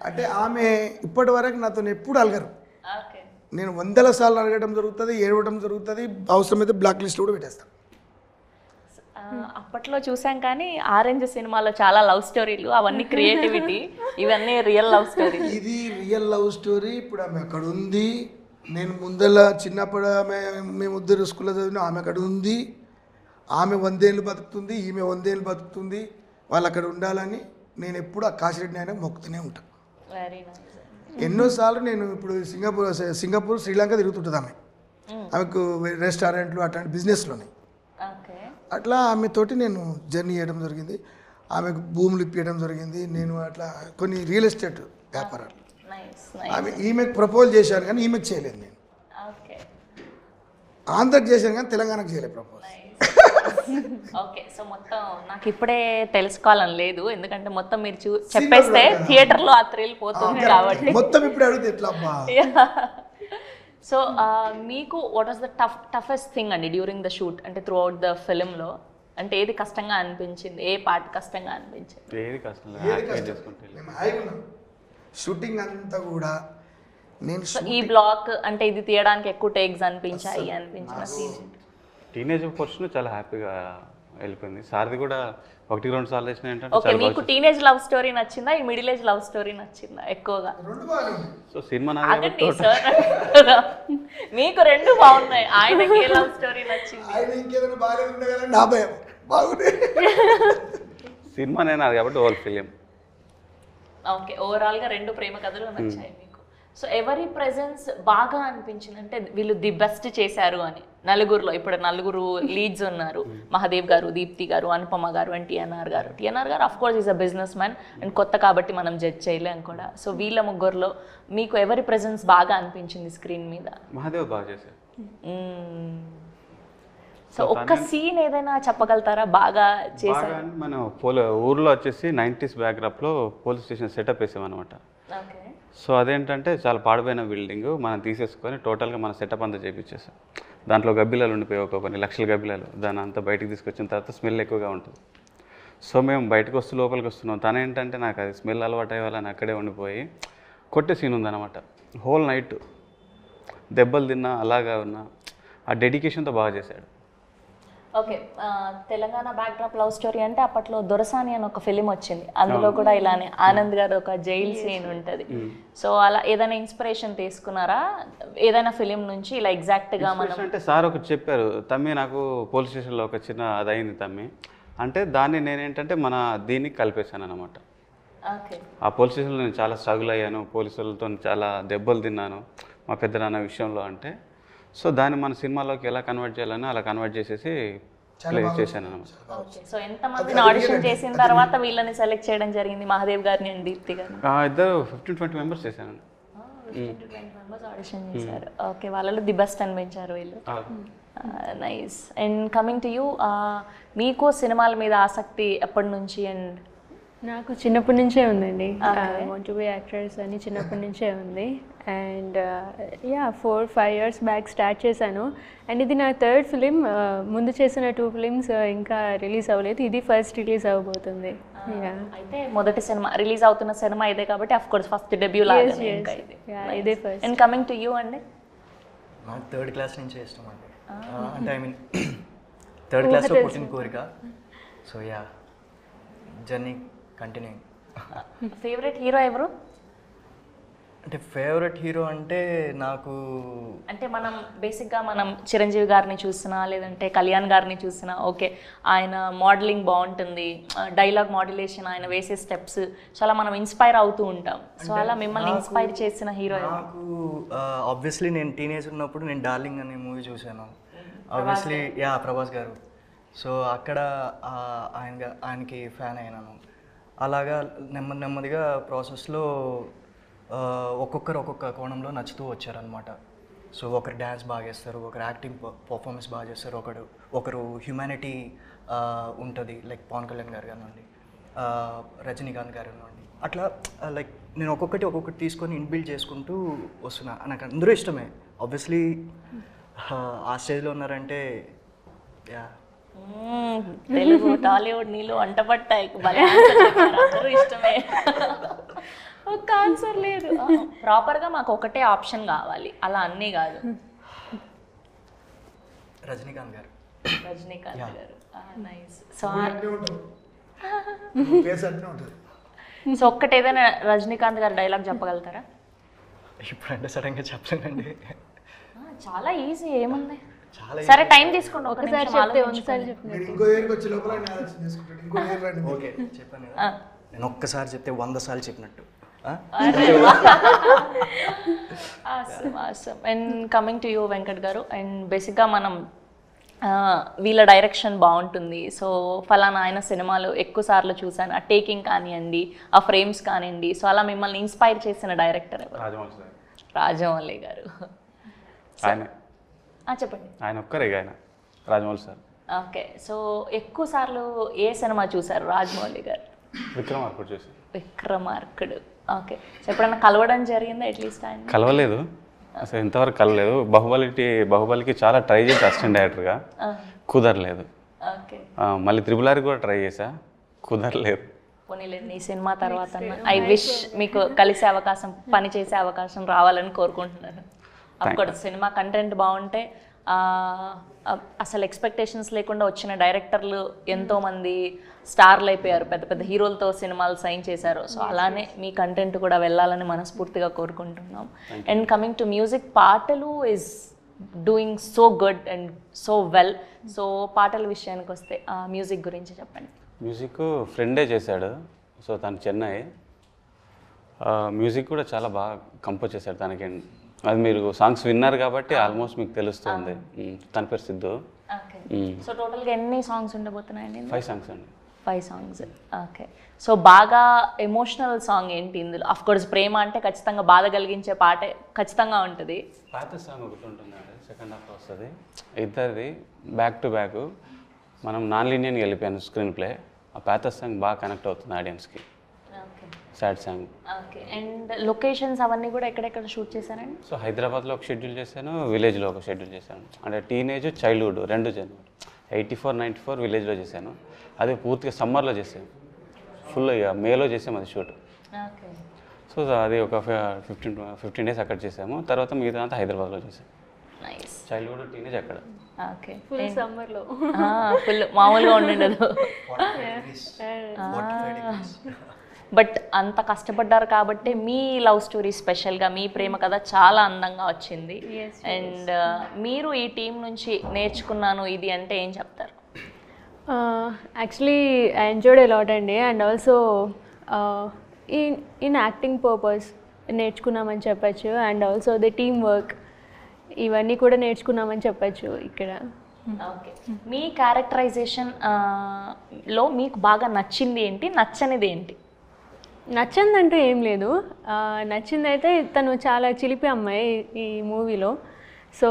అంటే ఆమె ఇప్పటి వరకు నాతో ఎప్పుడు అలగరు. నేను 100 సార్లు అడగడం జరుగుతుంది, ఏడవడం జరుగుతుంది, అవసరమైతే బ్లాక్ లిస్ట్ కూడా పెట్టేస్తాను. అప్పట్లో చూసాం కానీ ఆరెంజ్ సినిమాలో చాలా లవ్ స్టోరీలు, అవన్నీ క్రియేటివిటీ, ఇవన్నీ రియల్ లవ్ స్టోరీ. ఇది రియల్ లవ్ స్టోరీ. ఇప్పుడు ఆమె అక్కడ ఉంది, నేను ముందల చిన్నప్పుడు మేము ఇద్దరు స్కూల్లో చదివిన, ఆమె అక్కడ ఉంది. ఆమె 100 ఏళ్ళు బతుకుతుంది, ఈమె 100 ఏళ్ళు బతుకుతుంది. వాళ్ళు అక్కడ ఉండాలని నేను ఎప్పుడు ఆ కాశీరెడ్డి ఆయన మొక్కుతూనే ఉంటాను. Very nice. ఎన్నోసార్లు నేను ఇప్పుడు సింగపూర్ శ్రీలంక తిరుగుతుంటుంది ఆమె. ఆమెకు రెస్టారెంట్లు అట్లాంటి బిజినెస్లోనే. అట్లా ఆమెతోటి నేను జర్నీ చేయడం జరిగింది. ఆమెకు భూములు ఇప్పించడం జరిగింది. నేను అట్లా కొన్ని రియల్ ఎస్టేట్ వ్యాపారాలు. ఈమెకు ప్రపోజ్ చేశాను కానీ ఈమెకు చేయలేదు. నేను ఆంధ్రకి చేశాను కానీ తెలంగాణకు చేయలేదు ప్రపోజ్. ఓకే. సో మొత్తం నాకు ఇప్పుడే తెలుసుకోవాలని లేదు, ఎందుకంటే మొత్తం మీరు చెప్పేస్తే థియేటర్లో ఆ థ్రిల్ పోతుంది కాబట్టి మొత్తం ఇప్పుడు అడిగితే ఎట్లా అబ్బా. సో మీకు what was the toughest thing అండి డ్యూరింగ్ ద షూట్, అంటే త్రూ అవుట్ ద ఫిల్మ్లో? అంటే ఏది కష్టంగా అనిపించింది, ఏ పార్ట్ కష్టంగా అనిపించింది? షూటింగ్ అంతా కూడా నేను ఈ బ్లాక్ అంటే ఇది తీయడానికి ఎక్కువ టేక్స్ అనిపించాయి అనిపించిన సీన్? టీనేజ్ పోర్షన్ చాలా హ్యాపీగా వెళ్ళిపోయింది. సార్ది కూడా 1-2 సార్లు వేసిన ఏంటంటే. ఓకే, మీకు టీనేజ్ లవ్ స్టోరీ నచ్చిందా, ఈ మిడిల్ ఏజ్ లవ్ స్టోరీ నచ్చిందా ఎక్కువగా? సో సినిమా మీకు రెండు బాగున్నాయి, ఆయనకి ఏ లవ్ స్టోరీ నచ్చింది? సినిమా నేను అది కాబట్టి ఓల్ ఫిలిం. ఓకే, ఓవరాల్ గా రెండు ప్రేమ కథలు నచ్చాయి మీకు. సో ఎవరి ప్రెజెన్స్ బాగా అనిపించింది అంటే వీళ్ళు ది బెస్ట్ చేశారు అని నలుగురులో? ఇప్పుడు నలుగురు లీడ్స్ ఉన్నారు, మహాదేవ్ గారు, దీప్తి గారు, అనుపమ గారు అండ్ టీఎన్ఆర్ గారు of course is a business man and కొత్త కాబట్టి మనం జడ్జ్ చేయలేం కూడా. సో వీళ్ళ ముగ్గురులో మీకు ఎవరి ప్రెజెన్స్ బాగా అనిపించింది స్క్రీన్ మీద? మహాదేవ్ బాగా చేశారు. సో ఒక్క సీన్ ఏదైనా చెప్పగలుగుతారా బాగా చేశారు? మనం ఊర్లో వచ్చేసి 90s బ్యాక్డ్రాప్లో పోలీస్ స్టేషన్ సెటప్ వేసామన్నమాట. ఓకే. సో అదేంటంటే చాలా పాడిపోయిన బిల్డింగ్ మనం తీసేసుకొని టోటల్గా మన సెటప్ అంతా చేయించేసాం. దాంట్లో గబ్బిలాలు ఉండిపోయి ఒక కొన్ని లక్షల గబ్బిలాలు, దాని అంతా బయటికి తీసుకొచ్చిన తర్వాత స్మెల్ ఎక్కువగా ఉంటుంది. సో మేము బయటకు వస్తూ లోపలికి వస్తున్నాం. తను ఏంటంటే నాకు అది స్మెల్ అలవాటు అయ్యేవాళ్ళని అక్కడే ఉండిపోయి కొట్టే సీన్ ఉందన్నమాట. హోల్ నైట్ దెబ్బలు తిన్నా అలాగా ఉన్నా ఆ డెడికేషన్తో బాగా చేశాడు. Okay. Telangana backdrop love story అంటే అప్పట్లో దొరసాని అని ఒక ఫిలిం వచ్చింది, అందులో కూడా ఇలానే ఆనంద్ గారు ఒక జైల్ సీన్ ఉంటుంది. సో అలా ఏదైనా ఇన్స్పిరేషన్ తీసుకున్నారా ఏదైనా ఫిలిం నుంచి ఇలా ఎగ్జాక్ట్గా? మనం అంటే సార్ ఒకటి చెప్పారు, తమ్మి నాకు పోలీస్ స్టేషన్లో ఒక చిన్న అదైంది తమ్మి అంటే దాన్ని నేనేంటంటే మన దీనికి కలిపేశాను అనమాట. ఓకే. ఆ పోలీస్ స్టేషన్లో నేను చాలా స్ట్రగుల్ అయ్యాను, పోలీసులతో చాలా దెబ్బలు తిన్నాను మా పెద్దనాన్న విషయంలో అంటే. సో దాన్ని మన సినిమాలోకి ఎలా కన్వర్ట్ చేయాలని అలా కన్వర్ట్ చేసేసి ప్లే చేశాను అనమాట. ఓకే. సో ఎంతమందిని ఆడిషన్ చేసిన తర్వాత వీళ్ళని సెలెక్ట్ చేయడం జరిగింది, మహాదేవ్ గారిని అండ్ దీప్తి గారిని? ఇద్దరు 15-20 మెంబర్స్ చేశాను. 20 మెంబర్స్ ఆడిషన్ చేశారు. ఓకే. వాళ్ళలో ది బెస్ట్ అనిపించారు వీళ్ళు. Nice. And coming to you, మీకు సినిమాల మీద ఆసక్తి ఎప్పటి నుంచి? అండ్ నాకు చిన్నప్పటి నుంచే ఉందండి, వాంట్ టు బి యాక్ట్రెస్ అని చిన్నప్పటి నుంచే ఉంది. అండ్ 4-5 years బ్యాక్ స్టార్ట్ చేశాను. అండ్ ఇది నా థర్డ్ ఫిలిం. ముందు చేసిన 2 films ఇంకా రిలీజ్ అవ్వలేదు, ఇది ఫస్ట్ రిలీజ్ అవ్వబోతుంది. అయితే మొదటి సినిమా రిలీజ్ అవుతున్న సినిమా ఇదే కాబట్టి ఆఫ్ కోర్స్ ఫస్ట్ డెబ్యూ లాగా ఇదే first. And coming to you అండి, నాకు 3rd class నుంచే ఇష్టం అండి. అంటే ఐ మీన్ 3rd classలో పుట్టిన కోరిక. So journey continue. Favourite hero ఎవరు? అంటే ఫేవరెట్ హీరో అంటే నాకు అంటే మనం బేసిక్గా మనం చిరంజీవి గారిని చూసినా లేదంటే కళ్యాణ్ గారిని చూసినా ఓకే ఆయన మోడలింగ్ బాగుంటుంది, డైలాగ్ మాడ్యులేషన్, ఆయన వేసే స్టెప్స్ చాలా మనం ఇన్స్పైర్ అవుతూ ఉంటాం. సో అలా మిమ్మల్ని ఇన్స్పైర్ చేసిన హీరో నాకు ఆబ్వియస్లీ నేను టీనేజ్ ఉన్నప్పుడు నేను డార్లింగ్ అనే మూవీ చూశాను. ఆబ్వియస్లీ ప్రభాస్ గారు. సో అక్కడ ఆయనకి ఫ్యాన్ అయినాను. అలాగా నెమ్మదిగా ప్రాసెస్లో ఒక్కొక్కరు ఒక్కొక్క కోణంలో నచ్చుతూ వచ్చారనమాట. సో ఒకరు డ్యాన్స్ బాగా చేస్తారు, ఒకరు యాక్టింగ్ పర్ఫార్మెన్స్ బాగా చేస్తారు, ఒకరు హ్యూమానిటీ ఉంటుంది లైక్ పవన్ కళ్యాణ్ గారు కానివ్వండి, రజనీకాంత్ గారు కానివ్వండి. అట్లా లైక్ నేను ఒక్కొక్కటి తీసుకొని ఇన్బిల్డ్ చేసుకుంటూ వస్తున్నా. నాకు అందరూ ఇష్టమే ఆబ్వియస్లీ. ఆ స్టేజ్లో ఉన్నారంటే తెలుగు టాలీవుడ్ నీళ్ళు వంట పట్టాయి, అందరూ ఇష్టమే. ఒక ఆన్సర్ లేదు. ప్రాపర్గా మాకు ఒకటే ఆప్షన్ కావాలి, అలా అన్నీ కాదు. రజనీకాంత్ గారు. నైస్. సో ఒక్కటి ఏదైనా రజనీకాంత్ గారు డైలాగ్ చెప్పగలుగుతారా? ఇప్పుడంటే సడన్గా చెప్పలేనండి. చాలా ఈజీ, ఏముంది. సరే టైం తీసుకోండి, ఒకసారి చెప్తే ఒకసారి ఓకే చెప్పాను కదా, నేను ఒక్కసారి చెప్తే 100 సార్లు చెప్పినట్టు. And coming to you Venkat గారు, అండ్ బేసిక్గా మనం వీళ్ళ డైరెక్షన్ బాగుంటుంది, సో ఫలానా ఆయన సినిమాలు ఎక్కువ సార్లు చూసాను, ఆ టేకింగ్ కానివ్వండి, ఆ ఫ్రేమ్స్ కానివ్వండి, సో అలా మిమ్మల్ని ఇన్స్పైర్ చేసిన డైరెక్టర్ రాజమౌళి గారు. చెప్పండి. ఆయన ఒక్కరే ఆయన రాజమౌళి సార్. ఓకే. సో ఎక్కువ సార్లు ఏ సినిమా చూసారు రాజమౌళి గారు? విక్రమార్కుడు చూసారు. విక్రమార్కుడు. ఓకే. సో ఎప్పుడన్నా కలవడం జరిగిందా? అట్లీస్ట్ ఆయన కలవలేదు, అసలు ఇంతవరకు కలవలేదు. బాహుబలికి చాలా ట్రై చేసి అసిస్టెంట్ డైరెక్టర్గా కుదరలేదు. ఓకే. మళ్ళీ త్రిబుల్ R కూడా ట్రై చేసా, కుదరలేదు. పోనీలేండి, ఈ సినిమా తర్వాత ఐ విష్ మీకు కలిసే అవకాశం, పని చేసే అవకాశం రావాలని కోరుకుంటున్నాను. అఫ్కోర్స్ సినిమా కంటెంట్ బాగుంటే అసలు ఎక్స్పెక్టేషన్స్ లేకుండా వచ్చిన డైరెక్టర్లు ఎంతోమంది స్టార్లు అయిపోయారు, పెద్ద పెద్ద హీరోలతో సినిమాలు సైన్ చేశారు. సో అలానే మీ కంటెంట్ కూడా వెళ్ళాలని మనస్ఫూర్తిగా కోరుకుంటున్నాం. అండ్ కమింగ్ టు మ్యూజిక్, పాటలు is doing so good and so well. So పాటల విషయానికి వస్తే మ్యూజిక్ గురించి చెప్పండి. మ్యూజిక్ ఫ్రెండే చేశాడు, సో తను చెన్నై. మ్యూజిక్ కూడా చాలా బాగా కంపోజ్ చేశారు దానికి. అది మీరు సాంగ్స్ విన్నారు కాబట్టి ఆల్మోస్ట్ మీకు తెలుస్తుంది. తన పేరు సిద్ధు. ఓకే. సో టోటల్గా ఎన్ని సాంగ్స్ ఉండబోతున్నాయండి? 5 సాంగ్స్ అండి. 5 సాంగ్స్. ఓకే. సో బాగా ఎమోషనల్ సాంగ్ ఏంటి ఇందులో? అఫ్ కోర్స్ ప్రేమ అంటే ఖచ్చితంగా బాధ కలిగించే పాటే ఖచ్చితంగా ఉంటుంది. పాత సాంగ్ ఒకటి ఉంటుందండి, సెకండ్ హాఫ్ వస్తుంది. ఇద్దరిది బ్యాక్ టు బ్యాక్. మనం నాన్ లీనియర్గా వెళ్ళిపోయాను స్క్రీన్ ప్లే. ఆ పాత సాంగ్ బాగా కనెక్ట్ అవుతుంది ఆడియన్స్కి. Okay. Sad song. Okay. And locations అవన్నీ కూడా ఎక్కడెక్కడ షూట్ చేశారండి? సో హైదరాబాద్లో ఒక షెడ్యూల్ చేశాను, విలేజ్లో ఒక షెడ్యూల్ చేశాను. అంటే టీనేజ్ చైల్డ్హుడ్ రెండు జనవరి 84, 94 విలేజ్లో చేశాను. అది పూర్తిగా సమ్మర్లో చేసాను, ఫుల్ ఇక మేలో చేసాము అది షూట్. ఓకే. సో అది ఒక 15 డేస్ అక్కడ చేసాము. తర్వాత మిగతా అంతా హైదరాబాద్లో చేసాము. నైస్. చైల్డ్హుడ్ టీనేజ్ అక్కడ. ఓకే. ఫుల్ సమ్మర్లో ఫుల్ మామూలుగా ఉండదు. బట్ అంత కష్టపడ్డారు కాబట్టి మీ లవ్ స్టోరీ స్పెషల్గా, మీ ప్రేమ కథ చాలా అందంగా వచ్చింది. అండ్ మీరు ఈ టీం నుంచి నేర్చుకున్నాను ఇది అంటే ఏం చెప్తారు? Actually I enjoyed a lot అండి. And also in acting purpose నేర్చుకున్నామని చెప్పచ్చు. And also the team work ఇవన్నీ కూడా నేర్చుకున్నామని చెప్పచ్చు ఇక్కడ. ఓకే. మీ క్యారెక్టరైజేషన్ లో మీకు బాగా నచ్చింది ఏంటి, నచ్చనిది ఏంటి? నచ్చిందంటూ ఏం లేదు. నచ్చిందైతే తను చాలా చిలిపి అమ్మాయి ఈ మూవీలో. సో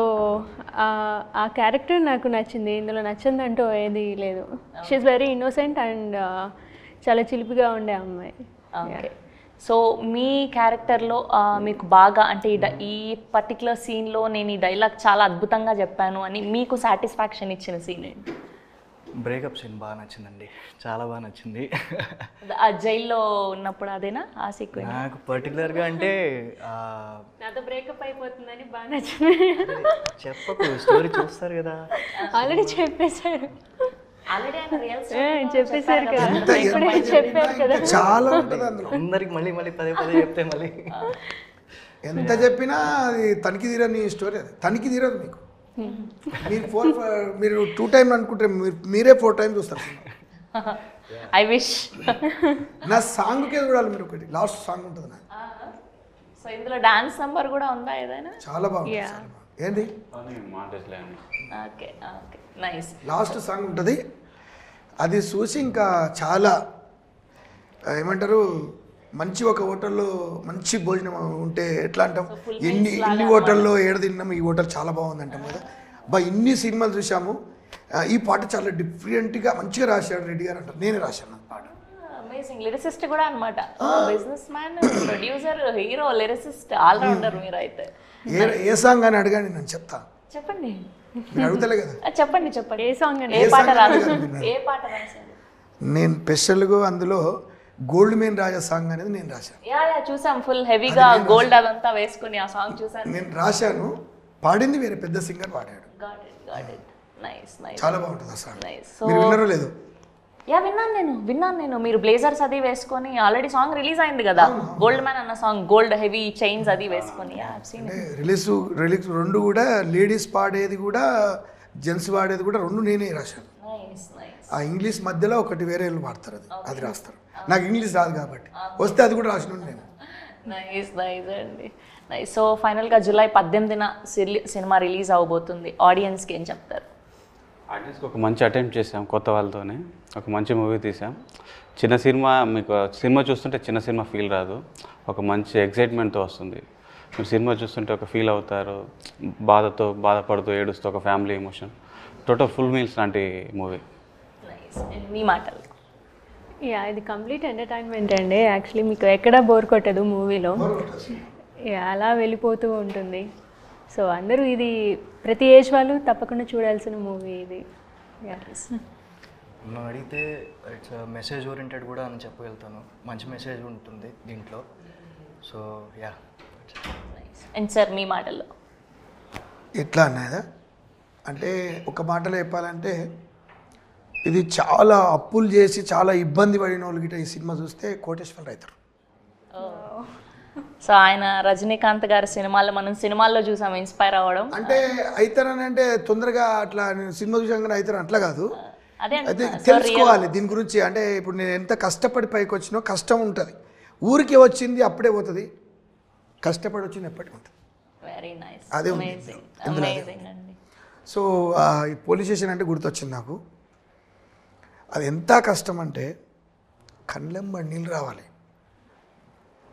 ఆ క్యారెక్టర్ నాకు నచ్చింది. ఇందులో నచ్చిందంటూ ఏది లేదు. షీఈస్ వెరీ ఇన్నోసెంట్ అండ్ చాలా చిలిపిగా ఉండే అమ్మాయి. ఓకే. సో మీ క్యారెక్టర్లో మీకు బాగా అంటే ఈ పర్టికులర్ సీన్లో నేను ఈ డైలాగ్ చాలా అద్భుతంగా చెప్పాను అని మీకు సాటిస్ఫాక్షన్ ఇచ్చిన సీన్ ఏంటి? బ్రేకప్ సీన్ బాగా నచ్చిందండి, చాలా బాగా నచ్చింది. ఆ జైల్లో ఉన్నప్పుడు అదేనా ఆ సీక్వెన్స్? నాకు పర్టికులర్గా అంటే నాతో బ్రేకప్ అయిపోతుందని బాగా నచ్చింది. చెప్పకు, స్టోరీ చూస్తారు కదా. ఆల్రెడీ చెప్పేశారు. ఆల్రెడీ చెప్పేశారు కదా, ఇప్పుడే చెప్పారు కదా. చాలా ఉంటుంది అందులో. అందరికి మళ్ళీ మళ్ళీ పదే పదే చెప్తే మళ్ళీ ఎంత చెప్పినా అది తనిఖీ తీరని స్టోరీ. అది తనిఖీ తీరదు మీకు. మీరు 2 టైమ్స్ అనుకుంటే మీరే 4 టైమ్స్ చూస్తారు. I wish. నా సాంగ్కే చూడాలి మీరు. ఒకటి లాస్ట్ సాంగ్ ఉంటుంది నాకు. సో ఇందులో డాన్స్ నంబర్ కూడా ఉందా ఏదైనా? చాలా బాగుంది. చాలా బాగుంది. ఏంది okay. Okay. Nice. Last song ఉంటుంది, అది చూసి ఇంకా చాలా ఏమంటారు, మంచి ఒక హోటల్లో మంచి భోజనం ఉంటే ఎట్లా అంటాం, ఎన్ని హోటల్లో ఏడ తిన్నాం, ఈ హోటల్ చాలా బాగుంది అంటాం కదా. ఇన్ని సినిమాలు చూసాము. ఈ పాట చాలా డిఫరెంట్గా మంచిగా రాశాడు రెడ్డి గారు అంటారు. నేనే రాశాను ఆ పాట. అమేజింగ్. లిరిసిస్ట్ కూడా అనమాట. Businessman, producer, hero, lyricist, allrounder మీరు అయితే. ఏ సాంగ్ అని అడగాని నేను చెప్తా. చెప్పండి. మీరు అడుగుతలే కదా. చెప్పండి. ఏ సాంగ్? ఏ పాట ఏ పాట రాశారు? నేను స్పెషల్గా అందులో గోల్డ్ మెయిన్ రాజా సాంగ్ అనేది నేను రాశాను. యా చూసాం, ఫుల్ హెవీగా గోల్డ్ అదంతా వేసుకుని ఆ సాంగ్ చూసాను. నేను రాశాను, పాడింది వేరే పెద్ద సింగర్ పాడాడు. నైస్. నైస్. చాలా బాగుంటుంది ఆ సాంగ్. నైస్. మీరు విన్నారో లేదు? యా విన్నాను నేను. మీరు బ్లేజర్స్ అది వేసుకొని ఆల్రెడీ సాంగ్ రిలీజ్ అయింది కదా, గోల్డ్ మ్యాన్ అన్న సాంగ్, గోల్డ్ హెవీ చైన్స్ అది వేసుకొని. అంటే రిలీజ్ రెండు కూడా లేడీస్ పాడేది కూడా జెంట్స్ పాడేది కూడా రెండు నేనే రాశాను. ఆ ఇంగ్లీష్ మధ్యలో ఒకటి వేరే వాళ్ళు పాడతారు, అది రాస్తారు. నాకు ఇంగ్లీష్ రాదు కాబట్టి వస్తే అది కూడా రాసిన నేను. నైస్ అండి. నైస్. సో ఫైనల్గా జూలై 18న సినిమా రిలీజ్ అవబోతుంది. ఆడియన్స్కి ఏం చెప్తారు? ఆడియన్స్కి ఒక మంచి అటెంప్ట్ చేసాం, కొత్త వాళ్ళతోనే ఒక మంచి మూవీ తీసాం. చిన్న సినిమా, మీకు సినిమా చూస్తుంటే చిన్న సినిమా ఫీల్ రాదు, ఒక మంచి ఎగ్జైట్మెంట్తో వస్తుంది. మీరు సినిమా చూస్తుంటే ఒక ఫీల్ అవుతారు, బాధపడుతూ ఏడుస్తూ ఒక family emotion, total full meals లాంటి మూవీ. మీ మాటలు? యా, ఇది కంప్లీట్ ఎంటర్టైన్మెంట్ అండి. యాక్చువల్లీ మీకు ఎక్కడ బోర్ కొట్టదు మూవీలో. అలా వెళ్ళిపోతూ ఉంటుంది. సో అందరూ ఇది ప్రతి ఏజ్ వాళ్ళు తప్పకుండా చూడాల్సిన మూవీ ఇది. నన్ను అడిగితే ఇట్స్ మెసేజ్ ఓరియంటెడ్ కూడా అని చెప్పగలుగుతాను. మంచి మెసేజ్ ఉంటుంది దీంట్లో. So yeah. అండ్ సార్ మీ మాటల్లో? ఎట్లా అన్నదా అంటే ఒక మాటలో చెప్పాలంటే, ఇది చాలా అప్పులు చేసి చాలా ఇబ్బంది పడిన వాళ్ళు గిట్ట ఈ సినిమా చూస్తే కోటేశ్వరరావు అవుతారు. సో ఆయన రజనీకాంత్ గారి సినిమాల్లో మనం సినిమాల్లో చూసాం ఇన్స్పైర్ అవ్వడం. అంటే అవుతారని అంటే తొందరగా అట్లా సినిమా చూసాగానే అవుతారు అట్లా కాదు. అదే అయితే తెలుసుకోవాలి దీని గురించి. అంటే ఇప్పుడు నేను ఎంత కష్టపడి పైకి వచ్చినో కష్టం ఉంటుంది, ఊరికే వచ్చింది అప్పుడే పోతుంది, కష్టపడి వచ్చింది ఎప్పటికీ ఉంటుంది. వెరీ నైస్, అదే ఉంది. అమేజింగ్ ఇందులో అదే అమేజింగ్ అండి. సో ఈ పోలీస్ స్టేషన్ అంటే గుర్తొచ్చింది నాకు. అది ఎంత కష్టం అంటే కళ్ళెంబడి నీళ్ళు రావాలి.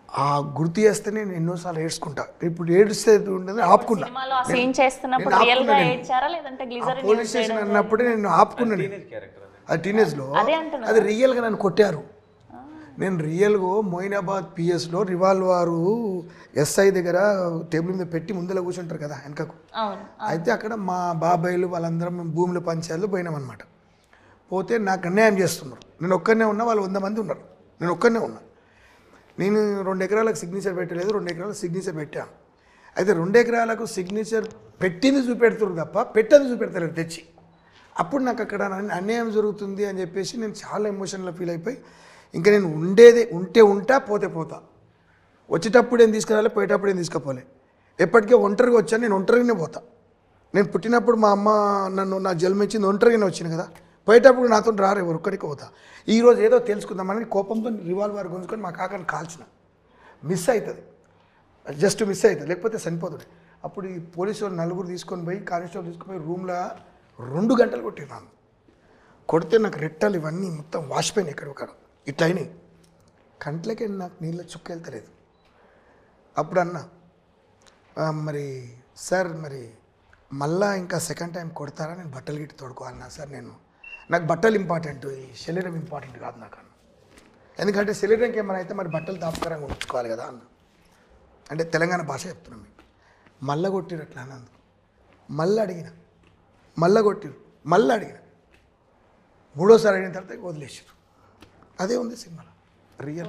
ఆ గుర్తు చేస్తే నేను ఎన్నోసార్లు ఏడ్చుకుంటా. ఇప్పుడు ఏడుస్తే ఉండదు ఆపుకుంటా. సినిమాలో ఆ సీన్ చేస్తున్నప్పుడు నేను రియల్ గా ఆపుకున్నా ఏడ్చారా లేదంటే గ్లిజరిన్ పోలీస్ స్టేషన్ అన్నప్పుడే నేను ఆపుకున్నాను. క్యారెక్టర్ అది. అది టీనేజ్లో అదే అంటున్నా. అది రియల్గా నన్ను కొట్టారు. నేను రియల్గా మొయినాబాద్ పిఎస్లో రివాల్వారు ఎస్ఐ దగ్గర టేబుల్ మీద పెట్టి ముందర కూర్చుంటారు కదా వెనకకు. అవును. అయితే అక్కడ మా బాబాయిలు వాళ్ళందరం మేము భూముల పంచాయతీలో పోయినామన్నమాట. పోతే నాకు అన్యాయం చేస్తున్నారు. నేను ఒక్కనే ఉన్నా, వాళ్ళు 100 మంది ఉన్నారు, నేను ఒక్కనే ఉన్నా. నేను 2 ఎకరాలకు సిగ్నేచర్ పెట్టలేదు, 2 ఎకరాలకు సిగ్నేచర్ పెట్టాను. అయితే 2 ఎకరాలకు సిగ్నేచర్ పెట్టింది చూపెడుతున్నారు తప్ప పెట్టింది చూపెడతలేదు తెచ్చి. అప్పుడు నాకు అక్కడ అన్యాయం జరుగుతుంది అని చెప్పేసి నేను చాలా ఎమోషనల్గా ఫీల్ అయిపోయి ఇంకా నేను ఉంటే ఉంటా, పోతే పోతా. వచ్చేటప్పుడు ఏం తీసుకురాలి, పోయేటప్పుడు ఏం తీసుకుపోలే. ఎప్పటికీ ఒంటరిగా వచ్చాను, నేను ఒంటరిగానే పోతా. నేను పుట్టినప్పుడు మా అమ్మ నా జన్మించింది ఒంటరిగానే వచ్చింది కదా, పోయేటప్పుడు నాతో రారు ఎవరు, ఒక్కడికి పోతా. ఈరోజు ఏదో తెలుసుకుందామని కోపంతో రివాల్వర్ గుంజుకొని మా కాకని కాల్చిన. మిస్ అవుతుంది, జస్ట్ మిస్ అవుతుంది, లేకపోతే చనిపోతుంది. అప్పుడు ఈ పోలీసు వాళ్ళు 4 తీసుకొని పోయి కానిస్టేబుల్ తీసుకొని పోయి రూమ్లో 2 గంటలు కొట్టినాను. కొడితే నాకు రెట్టాలు ఇవన్నీ మొత్తం వాసిపోయినాయి. ఎక్కడొక్కడ ఇట్లా అయినాయి. కంట్లకి నాకు నీళ్ళ చుక్క వెళ్తలేదు. అప్పుడు అన్నా, మరి సార్ మరి మళ్ళా ఇంకా సెకండ్ టైం కొడతారా, నేను బట్టలు గిట్టి తోడుకోవాలన్నా సార్. నాకు బట్టలు ఇంపార్టెంట్, ఈ శరీరం ఇంపార్టెంట్ కాదు నాకు అన్న. ఎందుకంటే శరీరంకి ఏమైనా అయితే మరి బట్టలు తాపకరంగా ఉంచుకోవాలి కదా అన్న. అంటే తెలంగాణ భాష చెప్తున్నాం మీకు. మళ్ళా కొట్టిరు అట్లా అన్నందుకు మళ్ళీ అడిగిన, మళ్ళీ కొట్టిరు, మళ్ళీ అడిగిన. 3వ సారి అడిగిన తర్వాత వదిలేసారు. అదే ఉంది సినిమాలో రియల్.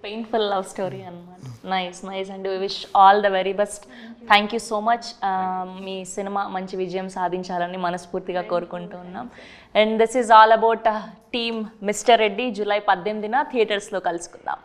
పెయిన్ఫుల్ లవ్ స్టోరీ అన్నమాట. Nice and wish all the very best. Thank you so much. మీ సినిమా మంచి విజయం సాధించాలని మనస్ఫూర్తిగా కోరుకుంటూ ఉన్నాం. And this is all about team mister Reddy. July 18న థియేటర్స్లో కలుసుకుందాం.